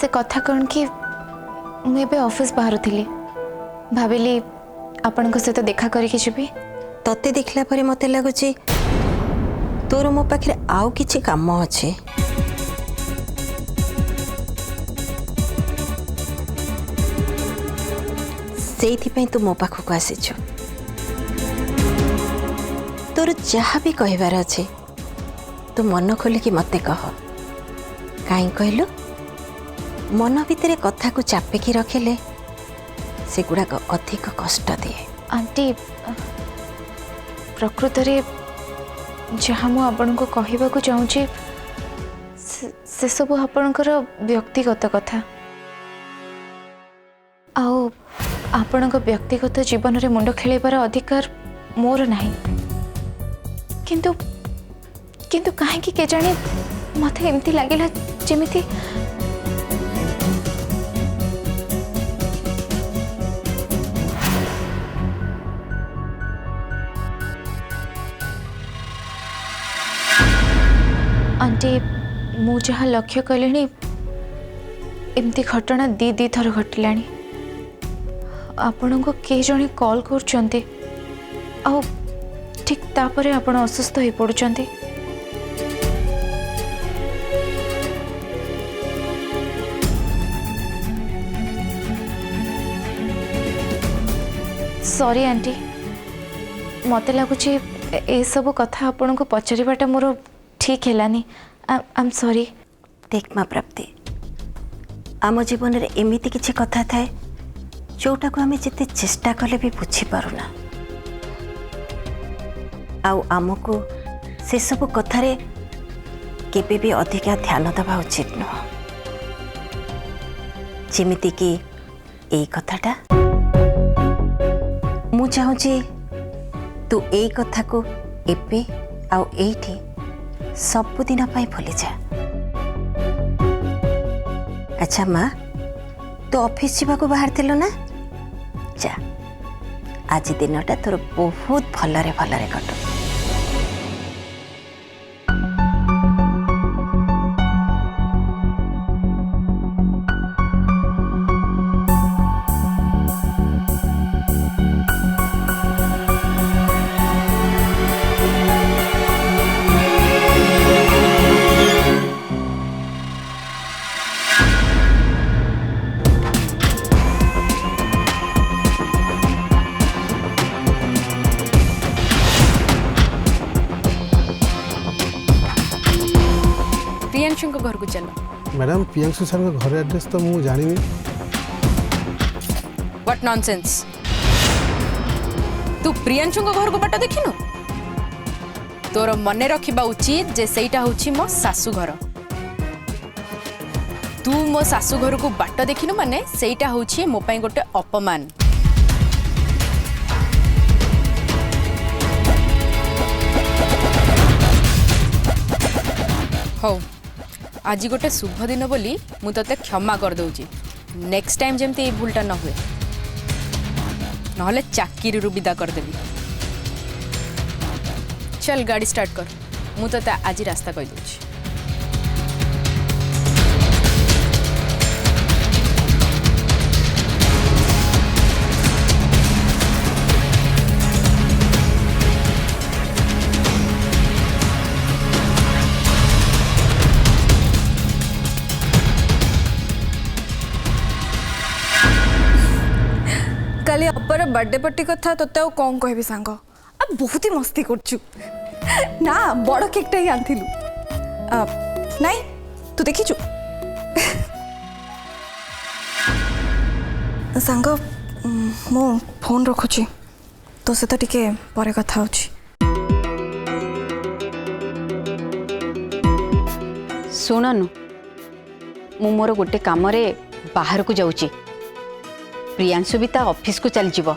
से कथा कौन कि मुझे ऑफिस बाहर थी भाविली आपण सहित देखा करके जीवी तते देखला परे मते लगुच तोर मो पाखे आउ किछि काम अच्छे से तू मो पाखक आसीचु तोर जहाँ भी कहबार अच्छे तू मन खोलिकी मते कह कहीं कहलु मन भितर कथा को चापिकी रखिले से गुड़ाक अधिक कष्ट दिए। आंटी प्रकृत रे जहाँ मु आपण को कहबा को चाहूँगी से सब आपणकर व्यक्तिगत कथा आओ आपणक व्यक्तिगत जीवन रे मुंड खेलाइबार अधिकार मोर नहीं किंतु किंतु काहे कि के जाने मते एमती लागिला जेमिति आंटी मु जहाँ लक्ष्य कले एमती घटना दी थर घटिलानी आपण को के जने कॉल कर ठीक तापरे आपण असुस्थ हो पड़ुचंती सॉरी आंटी मते लगुच ए सब कथा आपण को पचारिबाटा मोर ठीक हैलानी आई एम सॉरी। देख माँ प्राप्ति आम जीवन में एमती किसी कथा थाए जोटा को आम जिते चेष्टा कले भी बुझी पारुना आउ आमको से सब कथारे केबे भी अधिका ध्यान दबा उचित नुह जेमिति कि एई कथाटा मु चाहूँगी तू एई कथा को एबे आउ एइठी सबुदिन पाई भूली जा। अच्छा माँ तू ऑफिस जावा को बाहर थिलो ना जा आज दिनटा तोर बहुत भलरे कटो। प्रियांशु को घर को चलो। मैडम प्रियांशु सर का घर एड्रेस तो मुझे जानी नहीं। व्हाट नॉनसेंस तू प्रियांशु को घर को बाट देखिनु तोर मने रखिबा उचित जे सेटा होछि मो सासु घर तू मो सासु घर को बाट देखिनु माने सेटा होछि मो पई गोटे अपमान। हो आज गोटे शुभ दिन बोली मु तते क्षमा कर दउची नेक्स्ट टाइम जेमती ए भूलटा न हुए नहले चाकरी रु विदा कर देबी। चल गाड़ी स्टार्ट कर मु तते आज रास्ता कहि दउची। काली अपर बर्थडे पार्टी कथा तोते आ कौन कहबी सांग आ बहुत ही मस्ती करछु ना बड़ केकटा ही आनथिलु नाई तू देखिछु सांग मो फोन रखुची तो से तो टिके परे कथा होची। सुननु मु मोर गोटे काम रे बाहर को जाऊची प्रियांशु भी ता ऑफिस को चल जीव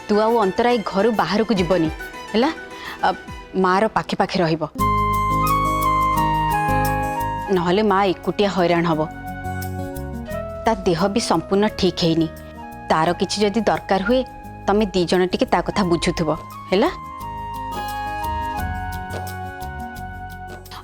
तू आउ अंतराई घर बाहर को जीवनी हैला मार पाखे पाखे रहिबो नहले माँ एकुटिया हैरान हबो ता देह भी संपूर्ण ठीक हैनी तार किछि जदि दरकार हुए तमे दी जण टिके ता कथा बुझुथबो हैला।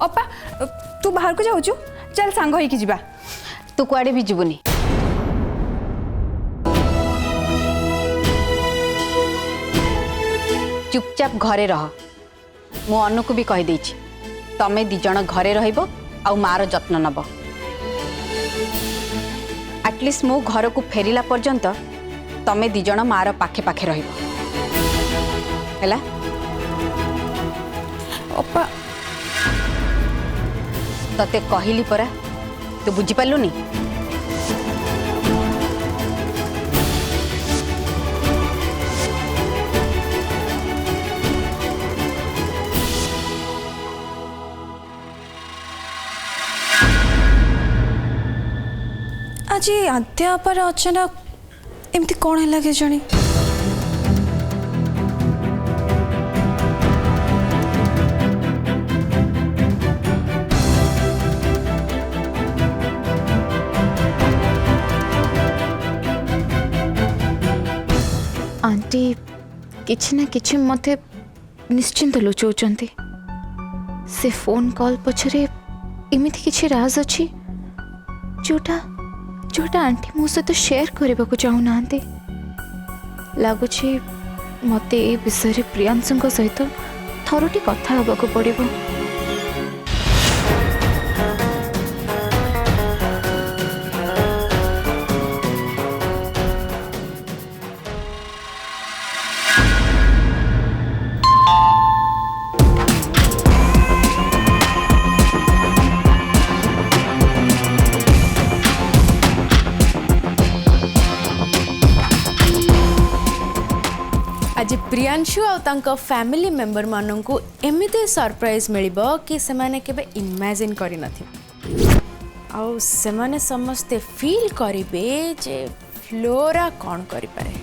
अपा तू बाहर को जाऊछु चल सांग होई की जीवा तू कुआड़े भी जीवनी। चुपचाप घरे रह। मु अनु को भी कही देछि तमे दी जण घरे रहिबो आ मार जत्न नब। एटलिस्ट मो घर को फेरिला पर्यंत तमे दी जण मार पाखे पाखे रहिबो हैला। अपा तते कहली परा तू बुझी पालुनी। आज आद्या पर अचानक एमती कौन है लगे जानी। आंटी किछि ना किछि मते निश्चिंत लुचौचंती। से फोन कॉल पछरे एमिति किछि राज अछि जोटा जोटा आंटी मो सहित शेयर करने को चाहू ना। लगुच मत ए विषय प्रियांशु सहित थरटी कथा हवा को पड़िबो। आज प्रियांशु आ तांको फैमिली मेंबर मानन को एमिते सरप्राइज मिलिबो कि सेमाने केबे इमेजिन करि नथि। आ सेमाने समस्ते फील करिबे जे फ्लोरा कोन करि पारे।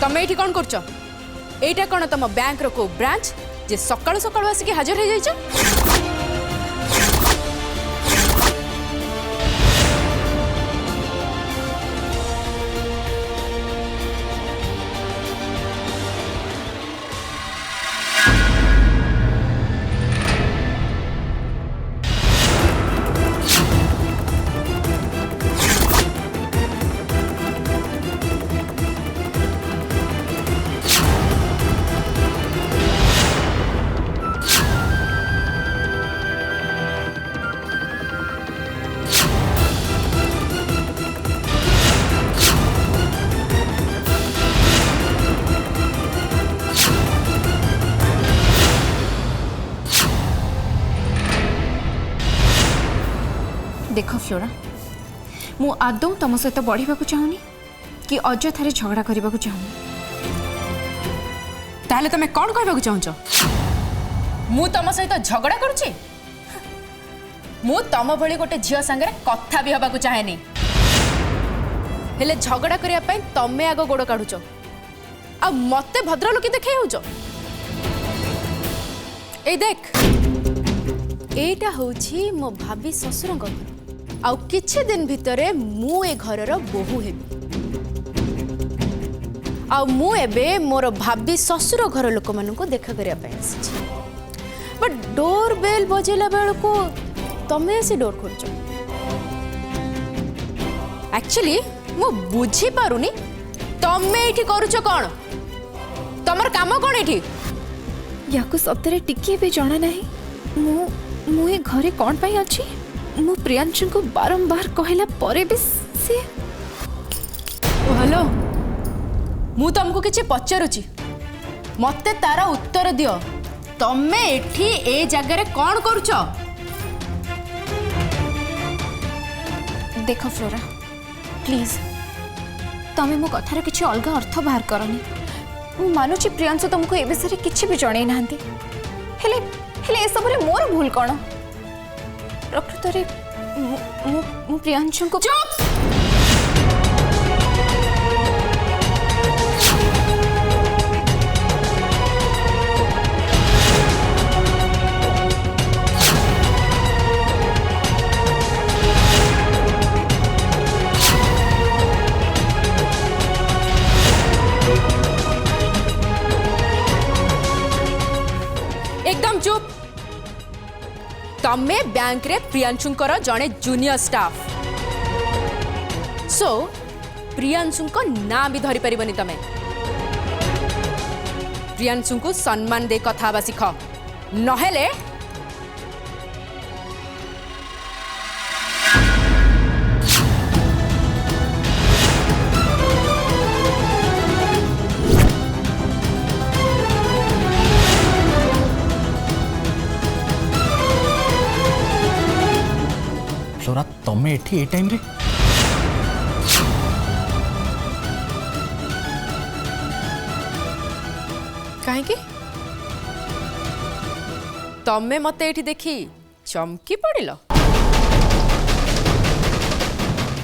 तमे एठी कोन करछ? एटा कोन तम बैंक रो को ब्रांच जे सकाळ सकाळ आसी हाजिर हो जाइछ? देख फ्लोरा मु आदौ तुम सहित बढ़ा चाहूनी कि अजथारे झगड़ा करने को चाहूनी ताहले तमे कौन कहबाकू चाहूच मु तम सहित झगड़ा करुची मु तम भली गोटे झियो संगे कथा भी हबाकू चाहेनी हेले झगड़ा करिया पई तमे आगो गोड़ काढुच आ मते भद्रलोकी देखे होउच ए देख एटा होउची मो भाभी ससुर घर आ किछि दिन भितरे मु ए घरर बोहू हेबी आ मु एबे मोर भाभी ससुर घर लोक मानू देखा करिया पई आसी बट डोर बेल बजेला बेल को तमे से डोर खोलछ एक्चुअली मु बुझी पारुनी तमे एठी करूछ कोन तमर काम कोन एठी या सप्ताह टिके भी जाना नहीं मु ए घरे कौन पाई अच्छी मु प्रियांशु को बारंबार कहला परे भी से हेलो मु तुमको किछि पचारुची मते तारा उत्तर दियो तमे एठी ए जगह कौन करूछ देख फ्लोरा प्लीज तमे मो कथार किछि अलग अर्थ बाहर करनी मु मानुची प्रियांशु तुमको ए विषय किछि भी जणै नांती हेले हेले ए सबरे मोर भूल कोन प्रकृत रे मु प्रियांशु को चुप एकदम चुप तमे बैंक रे प्रियांशुंकर जड़े जूनियर स्टाफ सो प्रियांशुंक ना भी धरी परिबनी तमे प्रियांशु को सम्मान दे कथा बा सिख नहेले फ्लोरा तमे एठी ए टाइम रे कहीं तमे मते एठी देखी चमकी पड़िल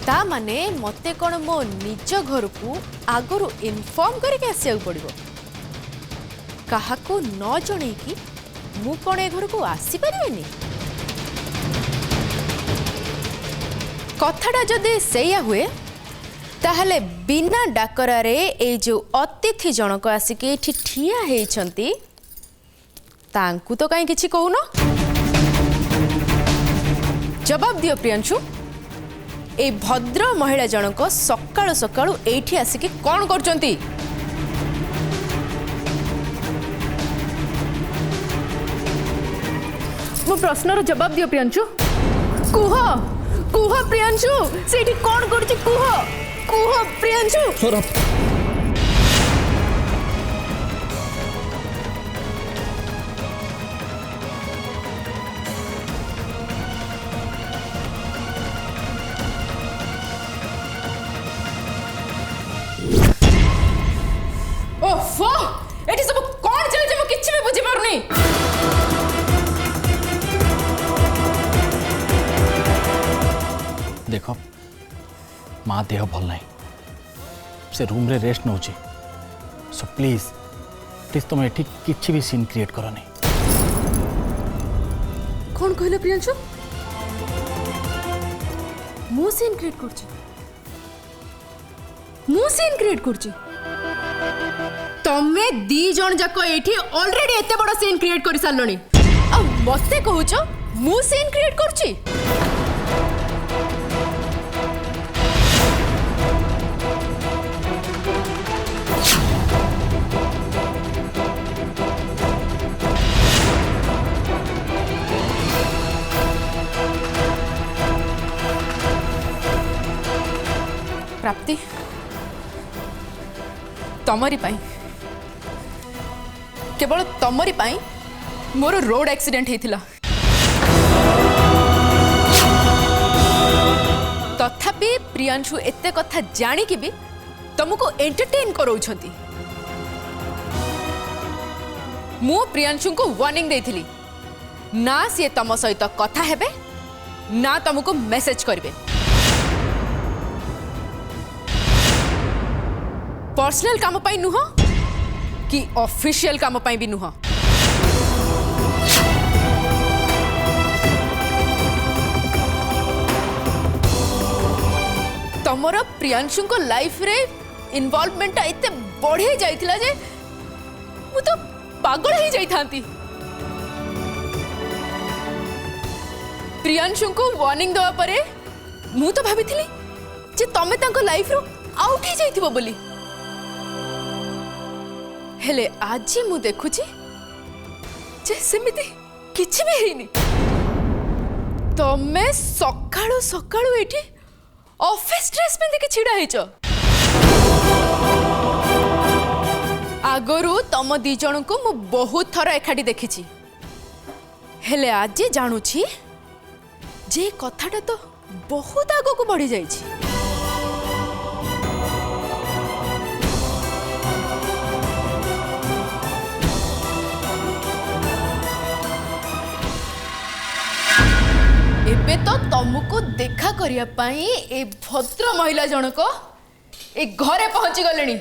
ता माने मते कौन मो निज घर को आगरू इनफॉर्म करके आसिया पड़ो क्या न जन कि मु कौन ए घर को आसी पारिनी कथाटा जदि सेया हुए ताहले बिना डाकरारे ए जो अतिथि जनक आसिक एठी ठिया हेइछंती तांकु तो कहीं किछि कहून जवाब दियो प्रियांशु ए भद्र महिला जनक सकाळु सकाळु एठी आसिक कौन करचंती मो प्रश्नर जवाब दियो प्रियांशु कुह कुह प्रियांशु सेठी कौन करछि कुह कुह प्रियांशु फ्लोरा ओफो एठी सब कौन चल जे मो किछि भी बुझी पारुनी देख माँ देह भल ना से रूम रे rest now so please please तुम एठी किछि भी सीन क्रिएट करो नहीं कौन कहले प्रियांशु मु सीन क्रिएट करछि मु सीन क्रिएट करछि तमे दी जन जाको एठी ऑलरेडी एते बड़ सीन क्रिएट करि सारलोनी आ मते कहूचो मु सीन क्रिएट करछि प्राप्ति तमरी पाई केवल तमरी पाई मोर रोड एक्सीडेंट हेतिला भी प्रियांशु एते कथा जानी कि भी तुमको एंटरटेन कराउछंती। मु प्रियांशु को वार्निंग देथिली ना सी तम सहित कथा हेबे ना तुमको मेसेज करबे। पर्सनल काम पाई नुह कि ऑफिशियल काम पाई भी नुह। तमर प्रियांशु को लाइफ रे इन्वॉल्वमेंट इतने बढ़े जाइथिला जे मु तो पागल ही जाई थांती। प्रियांशु को वार्निंग दवा परे मु तो भाबिथिली जे तमे तांको लाइफ रो आउट ही जाइथिबो बोली। हेले आज मु देखुची जे सेमिति किछि भी हेनी। तमे सकाळु सकाळु एठी ऑफिस ड्रेस में देखि छिड़ा हेच। आगरु तम दी जन को मु बहुत थर एखाटी देखिछि हेले आज जानुछि जे कथाटा तो बहुत आगो को बढ़ी जाइछि। एबे तो तुमको देखा करिया पाई ए भद्र महिला जनक ए घरे पहुंची गलेनी।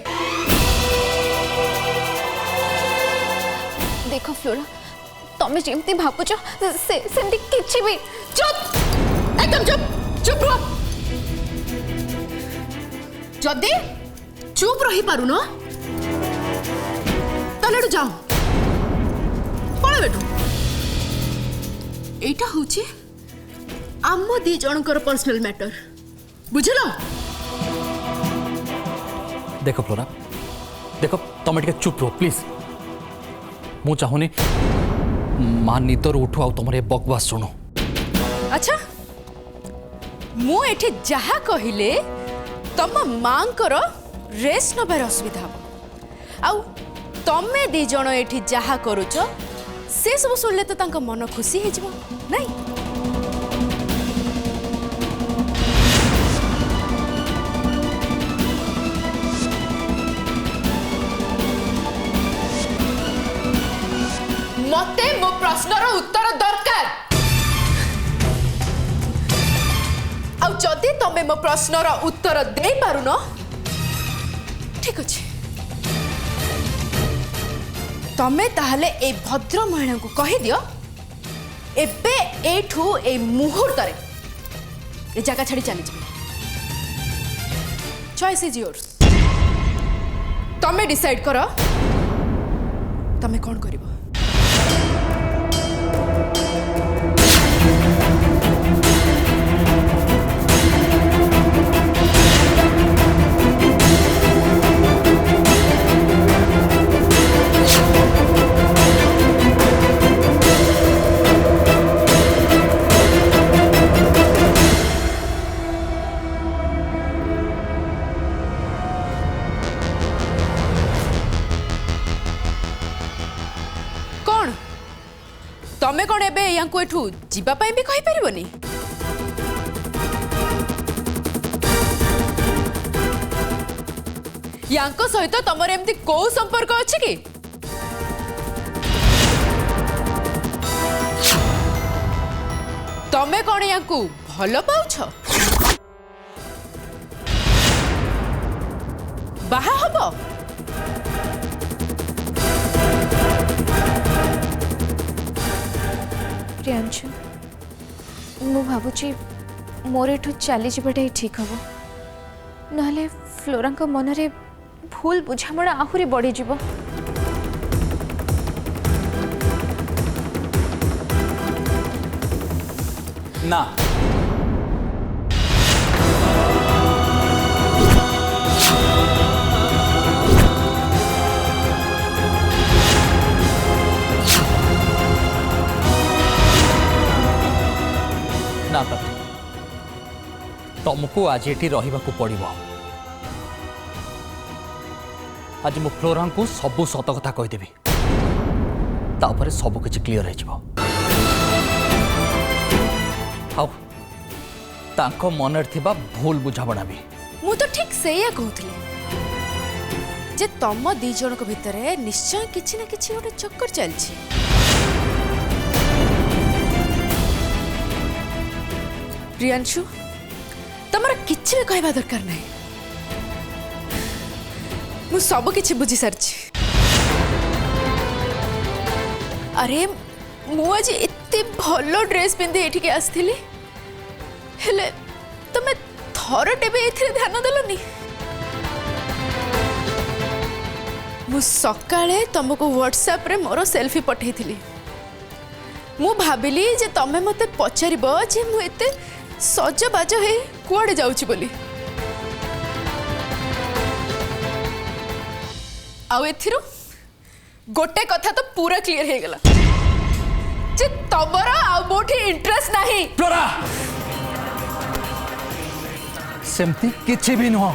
देख फ्लोरा तमे जेमती भाबुच से सेमती किछि भी। चुप एकदम चुप चुप रह। जदि चुप रही पारु न तलेडु जाओ पळे बेठु। एटा होछि आम दी जनकर पर्सनल मैटर बुझलो। देख फ्लोरा देख तुम टे चुप रहो प्लीज। मु चाहूनी माँ निदर उठु आ तुम बकवास शुणु। अच्छा मु एठी जहा कहिले तम मांकर रेस्ट नबार असुविधा हम आउ तमे दी जण एठी जहा करूच से सब सुनले तो तांका मन खुशी हे जिवो नहीं। मते मो प्रश्नर उत्तर दरकार। आ जदि तमे मो प्रश्नर उत्तर दे पारु न ठीक अछि तमे ताहले ए भद्र महिला को कहि दियो एबे एठू ए मुहूर्त रे ए जगह छाड़ी चली जा। Choice is yours. तमे डिसाइड करो तमे कोन करिवो। तमे कौन एबे यांको एठू जीवा पाई भी कहि परिबोनी। यांको सहित तमर एमती को संपर्क अछि कि तमे कौन यांको भलो पाउछ बाहा हबो। प्रियांशु मु भाबुची मोर एठू चली जावाटा ही ठीक हम नहले फ्लोरा मनरे भूल बुझामणा आहुरी बढ़ी जीव। ना ना तुमको आज ये रहा पड़ो। आज मु फ्लोरा को सबू सत कथा कहीदेवी तापर सब किसी क्लीयर हो तांको मनर थिबा भूल बुझाबणा भी। मु तो ठीक सेया कहूथली जे तम दी जन को भितरे निश्चय किछि ना किछि गोटे चक्कर चलछि। प्रियांशु तमरा किछि भी कहबा दरकार नहीं, मु सब किछि बुझी सारछि। अरे मु आज एते भलो ड्रेस पिंधि एठिके आस्थिली, हेले तमे थरटे भी एथिरे ध्यान देलनी। मु सकाळे तुमको व्हाट्सएप रे मोर सेल्फी पठेइथिली। मु भाबिली जे तमे मते पचारिबो जे मु एते सजबाज हे कुआडे जाउची बोली। आउ एथिरो गोटे कथा तो पूरा क्लियर हे गेला जे तमरा आ मोठी इंटरेस्ट नाही। फ्लोरा सेमती किछि भी नुह।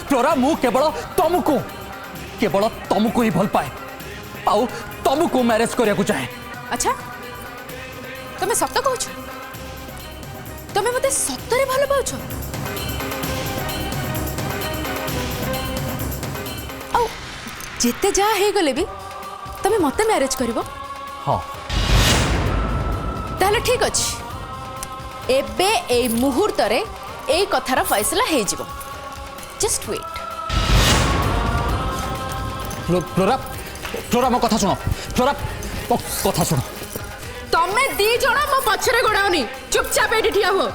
फ्लोरा मु केवल तुमको ही भल पाए आउ तुमको मैरिज करिया को चाहे। अच्छा तमे सत्य कहछ, तमे मते सत्तरे भलो पाउछ? आउ जेते जा हे गले भी तमे मते मैरिज करिवो? हाँ ताले ठीक अछि, एबे ए मुहूर्त रे ए कथार फैसला हे जिवो। Just wait. फ्लोरा फ्लोरा मो कथा सुनो। फ्लोरा मो कथा सुनो। तमे दी जण मो पछरे गोडाउनी, चुपचाप एठी ठिया हो।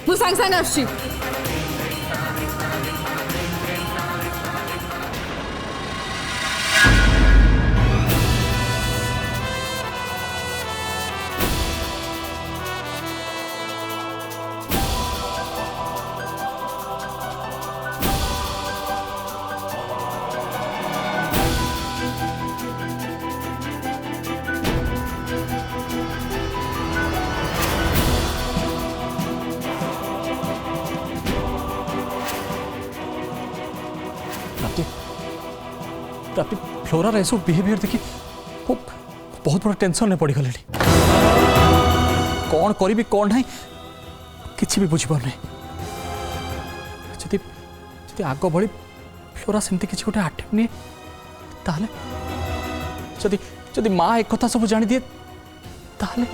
मु संग संग आछि। प्राप्ति फ्लोरा ऐसा बिहेवियर देखी वो बहुत बड़ा टेंशन में पड़ी गले। कौन करी कौन नहीं किसी भी बुझी पार नहीं। जदि आग भली फ्लोरा सेमती किसी गोटे आटेम्प नहीं ताहले जदि जदि माँ एक कथा सब जानी दिए ताहले